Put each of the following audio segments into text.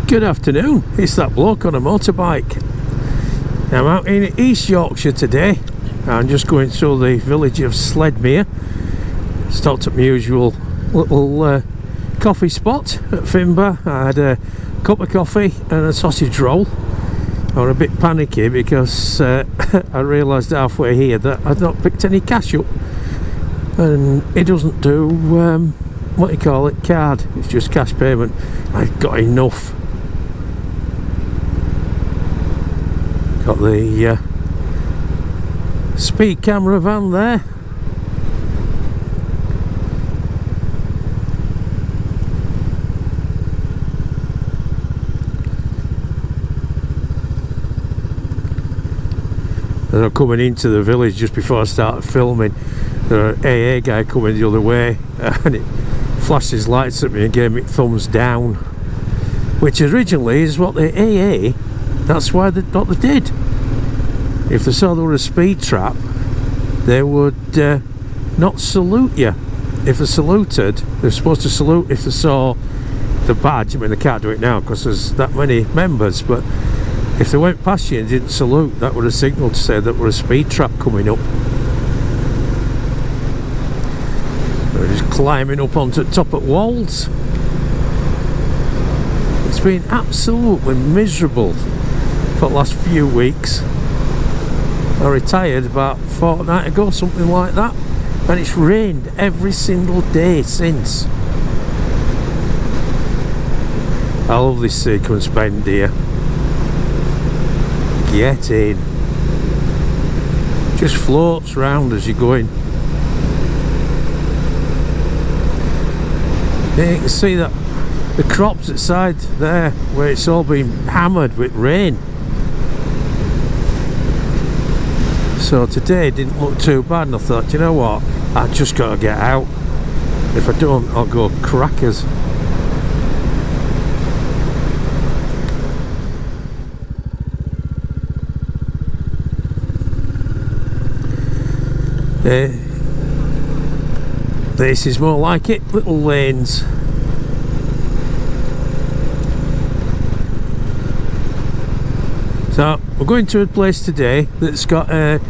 Good afternoon, it's that bloke on a motorbike. I'm out in East Yorkshire today. I'm just going through the village of Sledmere. Stopped at my usual little coffee spot at Finbar. I had a cup of coffee and a sausage roll. I was a bit panicky because I realised halfway here that I'd not picked any cash up, and it doesn't do what do you call it, card, it's just cash payment. I've got enough. Got the speed camera van there. And I'm coming into the village just before I started filming. The AA guy coming the other way, and it flashed his lights at me and gave me thumbs down, which originally is what the AA, that's why what they did. If they saw there were a speed trap, they would not salute you. If they saluted, they're supposed to salute if they saw the badge. I mean, they can't do it now because there's that many members, but if they went past you and didn't salute, that would have signalled to say that there was a speed trap coming up. They're just climbing up onto the top of walls. It's been absolutely miserable for the last few weeks. I retired about a fortnight ago, something like that, and it's rained every single day since. I love this sequence bend here. Get in. Just floats round as you're going. Yeah, you can see that the crops outside there where it's all been hammered with rain. So today didn't look too bad, and I thought, you know what, I just got to get out. If I don't, I'll go crackers. This is more like it, little lanes. So we're going to a place today that's got an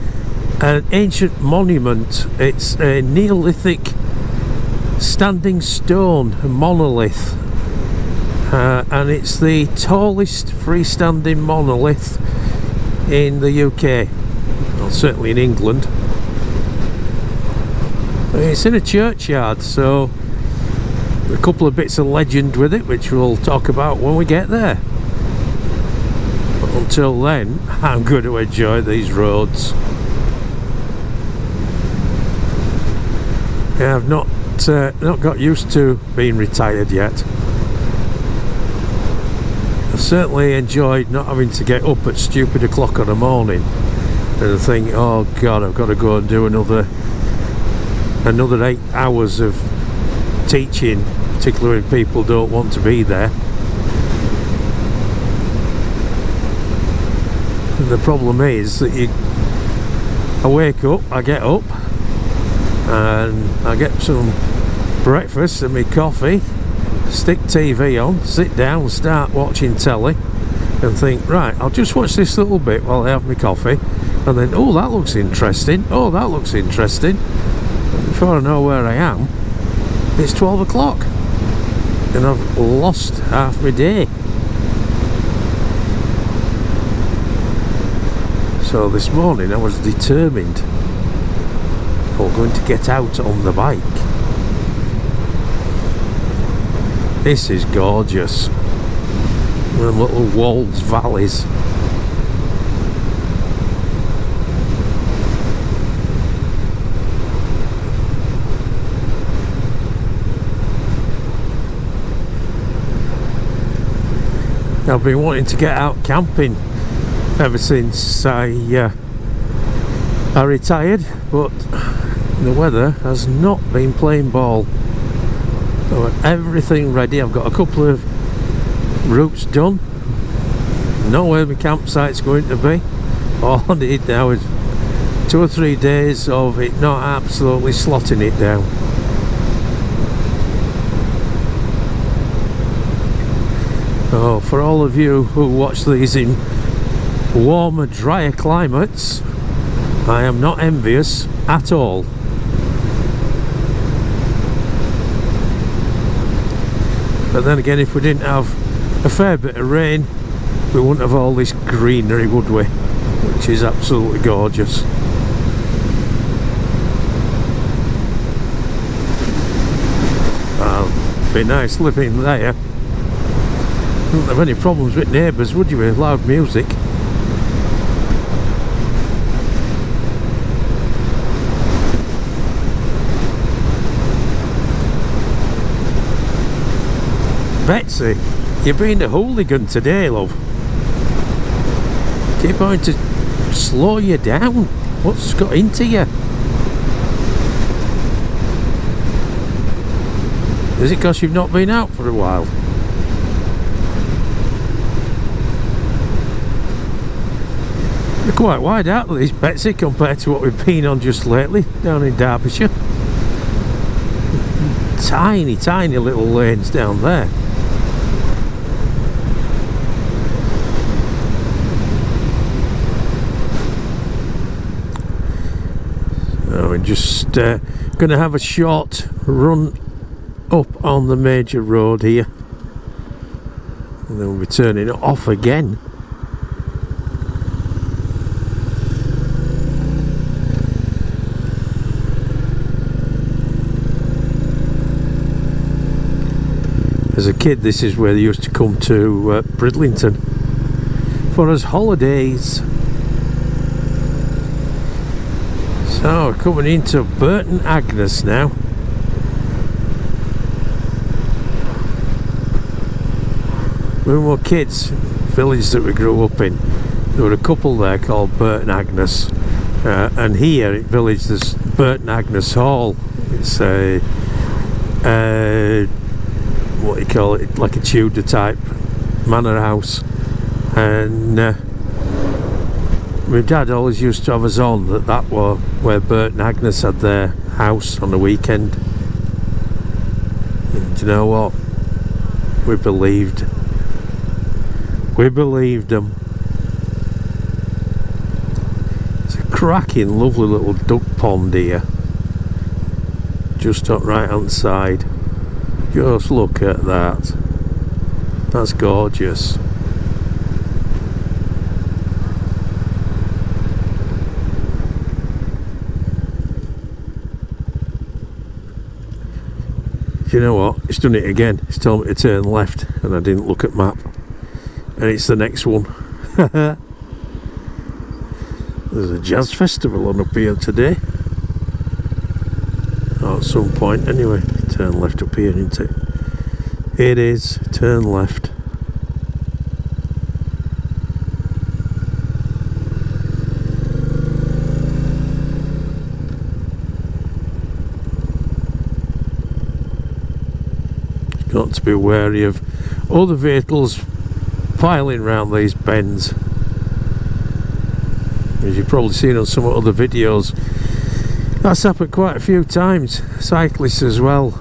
ancient monument. It's a Neolithic standing stone, a monolith, and it's the tallest freestanding monolith in the UK, well, certainly in England. It's in a churchyard, so a couple of bits of legend with it, which we'll talk about when we get there. But until then, I'm going to enjoy these roads. Yeah, I've not got used to being retired yet. I've certainly enjoyed not having to get up at stupid o'clock in the morning and think, oh God, I've got to go and do another 8 hours of teaching, particularly when people don't want to be there. And the problem is that I wake up, I get up, and I get some breakfast and my coffee, stick TV on, sit down, start watching telly, and think, right, I'll just watch this little bit while I have my coffee, and then, oh, that looks interesting, oh, that looks interesting. Before I know where I am, it's 12 o'clock and I've lost half my day. So this morning I was determined I'm going to get out on the bike. This is gorgeous. Them little walls, valleys. I've been wanting to get out camping ever since I retired, but the weather has not been playing ball. I've got everything ready. I've got a couple of routes done. Know where my campsite's going to be. All I need now is 2 or 3 days of it not absolutely slotting it down. Oh, for all of you who watch these in warmer, drier climates, I am not envious at all. But then again, if we didn't have a fair bit of rain, we wouldn't have all this greenery, would we? Which is absolutely gorgeous. Well, be nice living there. Wouldn't have any problems with neighbours, would you, with loud music? Betsy, you're being a hooligan today, love. Keep on to slow you down. What's got into you? Is it because you've not been out for a while? They're quite wide out these, Betsy, compared to what we've been on just lately down in Derbyshire. Tiny, tiny little lanes down there. So we're just going to have a short run up on the major road here, and then we'll be turning it off again. As a kid, this is where they used to come to Bridlington for his holidays. So, we're coming into Burton Agnes now. When we were kids, village that we grew up in, there were a couple there called Burton Agnes, and here at village there's Burton Agnes Hall. It's a what do you call it, like a Tudor type manor house, and my dad always used to have us on that was where Burton Agnes had their house on the weekend. And do you know what? We believed them. It's a cracking, lovely little duck pond here, just on right hand side. Just look at that. That's gorgeous. Do you know what? It's done it again. It's told me to turn left and I didn't look at map. And it's the next one. There's a jazz festival on up here today. Oh, at some point anyway. Turn left up here, isn't it? It is. Turn left. Got to be wary of other vehicles piling around these bends. As you've probably seen on some other videos, that's happened quite a few times. Cyclists as well.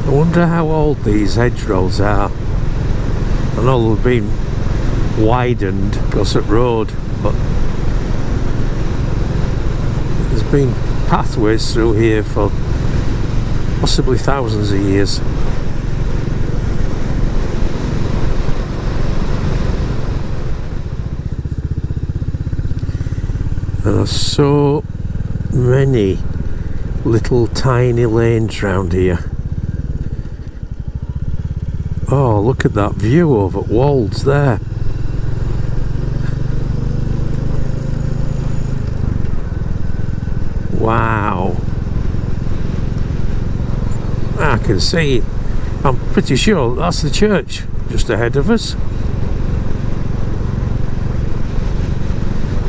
I wonder how old these hedgerows are. I know they've been widened because of road, but there's been pathways through here for possibly thousands of years. There are so many little tiny lanes round here. Oh, look at that view over at Wolds there. Wow. I can see, I'm pretty sure that's the church just ahead of us.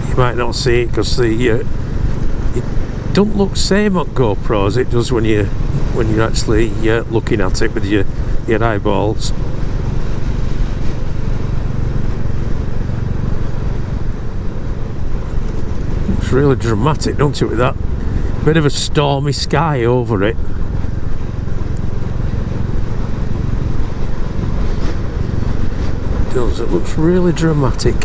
You might not see it because it don't look same on GoPros it does when you're actually looking at it with your eyeballs. It's really dramatic, don't it, with that bit of a stormy sky over it. It does. It looks really dramatic.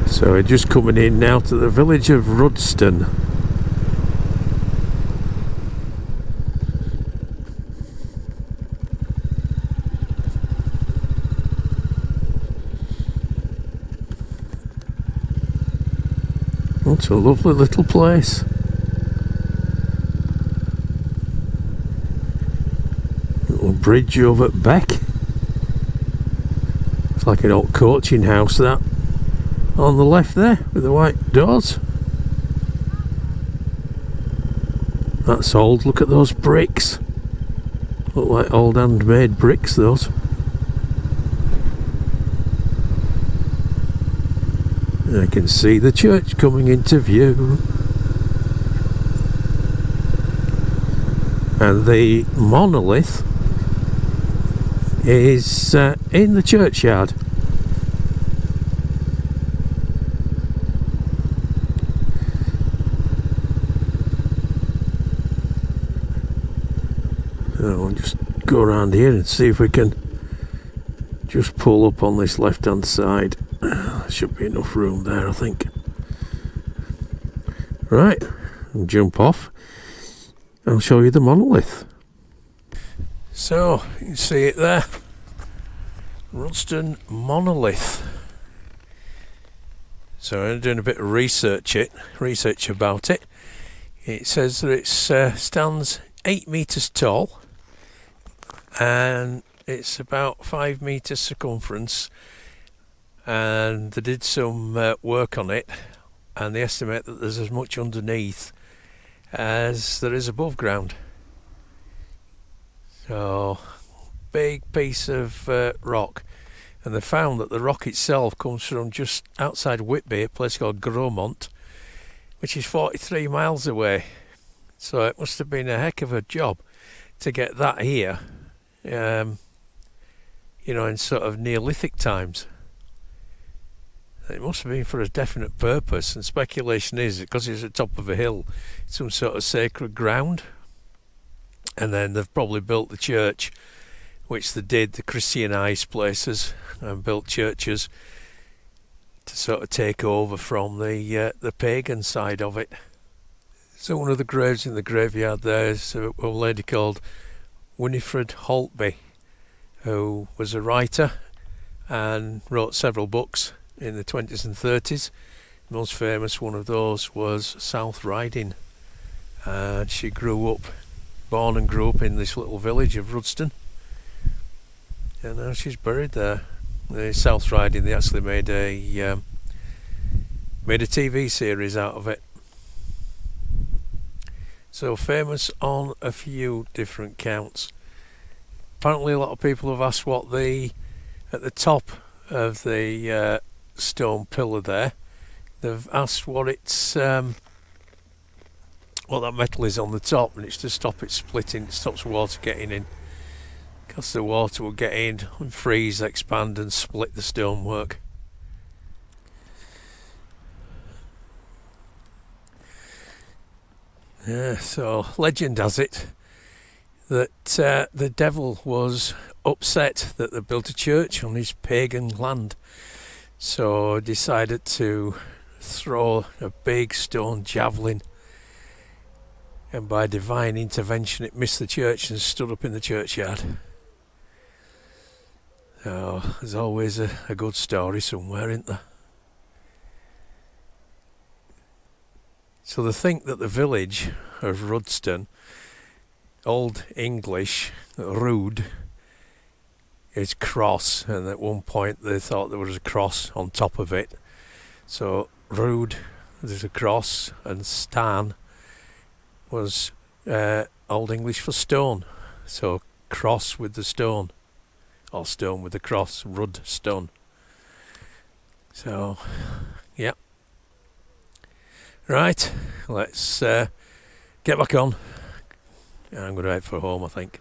So we're just coming in now to the village of Rudston. It's a lovely little place. Little bridge over at Beck. It's like an old coaching house, that. On the left there, with the white doors. That's old. Look at those bricks. Look like old handmade bricks, those. I can see the church coming into view. And the monolith is in the churchyard. So we'll just go around here and see if we can just pull up on this left hand side. Should be enough room there, I think. Right, and jump off. I'll show you the monolith. So, you can see it there. Rudston Monolith. So I'm doing a bit of research about it. It says that it stands 8 metres tall and it's about 5 metres circumference. And they did some work on it, and they estimate that there's as much underneath as there is above ground. So, big piece of rock, and they found that the rock itself comes from just outside Whitby, a place called Gromont, which is 43 miles away. So it must have been a heck of a job to get that here, in sort of Neolithic times. It must have been for a definite purpose, and speculation is because it's at the top of a hill, some sort of sacred ground. And then they've probably built the church, which they did, the Christianised places, and built churches to sort of take over from the pagan side of it. So one of the graves in the graveyard there is a lady called Winifred Holtby, who was a writer and wrote several books in the 20s and 30s. The most famous one of those was South Riding, and she born and grew up in this little village of Rudston, and now she's buried there. The South Riding, they actually made a TV series out of it. So famous on a few different counts. Apparently a lot of people have asked what at the top of the stone pillar there, they've asked what that metal is on the top, and it's to stop it splitting. It stops water getting in, because the water will get in and freeze, expand and split the stonework. Yeah, so legend has it that the devil was upset that they built a church on his pagan land, so decided to throw a big stone javelin, and by divine intervention it missed the church and stood up in the churchyard. So there's always a good story somewhere, isn't there? So they think that the village of Rudston, Old English Rud, is cross, and at one point they thought there was a cross on top of it. So Rud, there's a cross, and Stan was Old English for stone. So cross with the stone, or stone with the cross, Rudston. So, yeah. Right, let's get back on. I'm going to head for home, I think.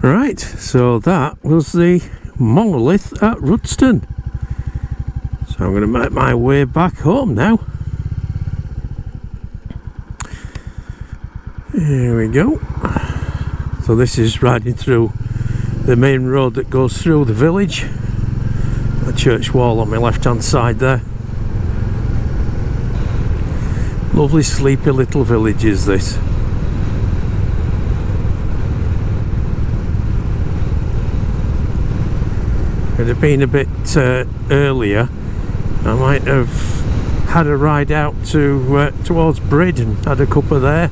Right, so that was the monolith at Rudston. So I'm going to make my way back home now. Here we go. So this is riding through the main road that goes through the village. The church wall on my left hand side there. Lovely sleepy little village is this. If it had been a bit earlier, I might have had a ride out to towards Brid and had a cuppa there.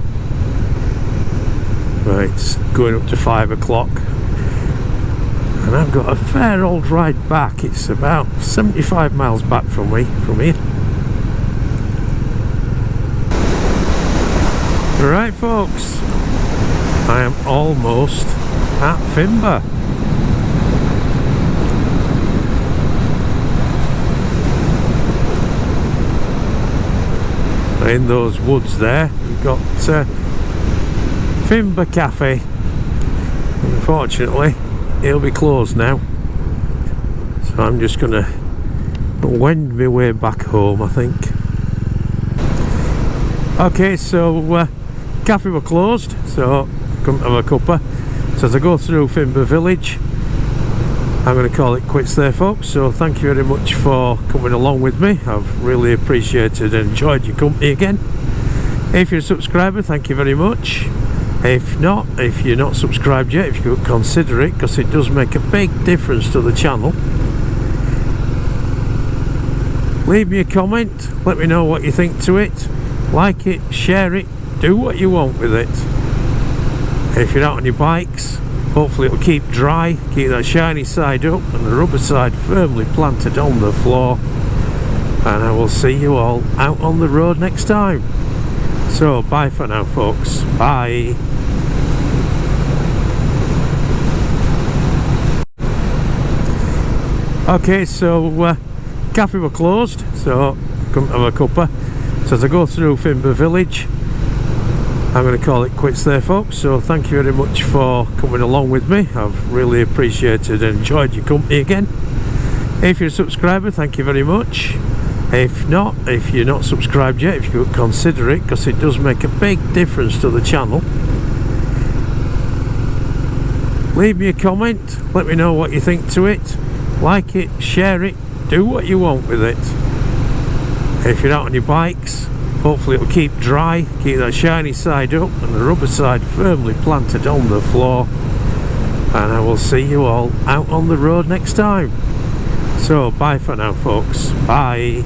Right, it's going up to 5 o'clock. And I've got a fair old ride back. It's about 75 miles back from me, from here. Right folks, I am almost at Finbar. In those woods there, we've got Finbar Cafe. Unfortunately, it'll be closed now. So I'm just going to wend my way back home, I think. Okay, so cafe were closed, so come have a cuppa. So as I go through Finbar village, I'm going to call it quits there folks. So thank you very much for coming along with me. I've really appreciated and enjoyed your company again. If you're a subscriber, thank you very much. If not, if you're not subscribed yet, if you could consider it, because it does make a big difference to the channel. Leave me a comment, let me know what you think to it. Like it, share it, do what you want with it. If you're out on your bikes, hopefully it'll keep dry, keep that shiny side up and the rubber side firmly planted on the floor. And I will see you all out on the road next time. So bye for now folks, bye. Okay, so cafe were closed, so come have a cuppa. So as I go through Finbar village, I'm going to call it quits there folks. So thank you very much for coming along with me. I've really appreciated and enjoyed your company again. If you're a subscriber, thank you very much. If not, if you're not subscribed yet, if you could consider it, because it does make a big difference to the channel. Leave me a comment, let me know what you think to it. Like it, share it, do what you want with it. If you're out on your bikes, hopefully it'll keep dry, keep that shiny side up and the rubber side firmly planted on the floor. And I will see you all out on the road next time. So bye for now folks, bye.